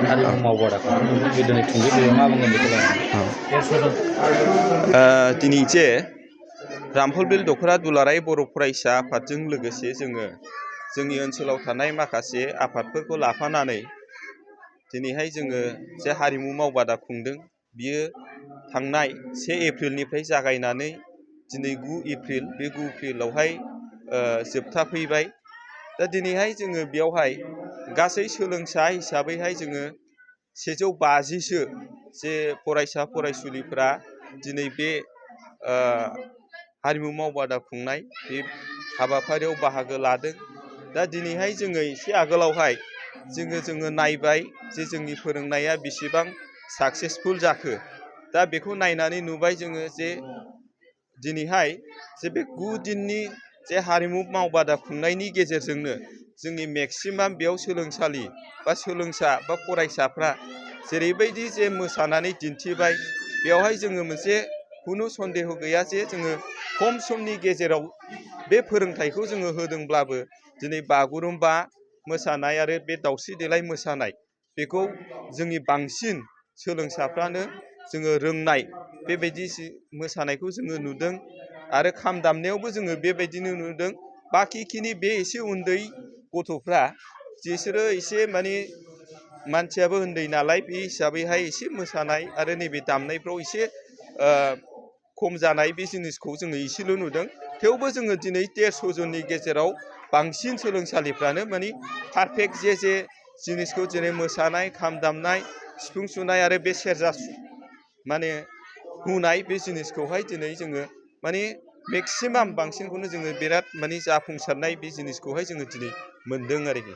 हारिमु मावबादा गोदोनि थुंगे बेयो मा बुंगोन बेखौ दिनै जे रामफलबिल दख'रा दुलाराय बर' फरायसा आफादजों लोगोसे जोंनि ओनसोलाव थानाय माखासे आफादफोरखौ लाफानानै दिनैहाय जोङो जे हारिमु मावबादा खुंदों बियो थांनाय 1 एप्रिलनिफ्राय जागायनानै दिनै 9 एप्रिल बे 9 एप्रिलावहाय जोबथा फैबाय। दा दिनैहाय जोङो बेयावहाय गासै सोलोंसा हिसाबैहाय जोङो 150सो जे फरायसा फरायसुलिफोरा दिनै बे हारिमु मावबादा खुंनाय बे हाबाफारियाव बाहागो लादों। दा दिनैहाय जोङो एसे आगोलावहाय जोङो नायबाय जे जोंनि फोरोंनाया बेसेबां साक्सेसफुल जाखो। दा बेखौ नायनानै नुबाय जोङो जे दिनैहाय जे बे 9 दिननि जे हारिमु मावबादा खुंनायनि गेजेरजोंनो जोंनि मेक्सिमाम बेयाव सोलोंसालि बा सोलोंसा बा फरायसाफ्रा जेरैबायदि जे मोसानानै दिन्थिबाय बेवहाय जोङो मोनसे खुनु सन्देह गैया जे जोङो खम समनि गेजेराव बे फोरोंथाइखौ जोङो होदोंब्लाबो दिनै बागुरुम्बा मोसानाय आरो बे दावस्रि देलाय मोसानाय बेखौ जोंनि बांसिन सोलोंसाफ्रानो जोङो रोंनाय बेबायदि मोसानायखौ जोङो नुदों। आरो खाम दामनायावबो जोङो बेबायदिनो नुदों। बाखिखिनि बे एसे उन्दै गथ'फ्रा बिसोरो एसे मानसियाबो उन्दै नालाय बे हिसाबैहाय एसे मोसानाय आरो नैबे दामनायफ्राव एसे खम जानाय बे जिनिसखौ जोङो एसेल' नुदों। थेवबो जोङो दिनै 150 जननि गेजेराव बांसिन सोलोंसालिफ्रानो पारफेक्ट जे जिनिसखौ जेरै मोसानाय खाम दामनाय सिफुं सुनाय आरो बे सेरजा हुनाय बे जिनिसखौहाय दिनै जोङो मेक्सिमाम बांसिनखौनो जोङो बिराद जाफुंसारनाय बे जिनिसखौहाय जोङो दिनै मोनदों आरोखि।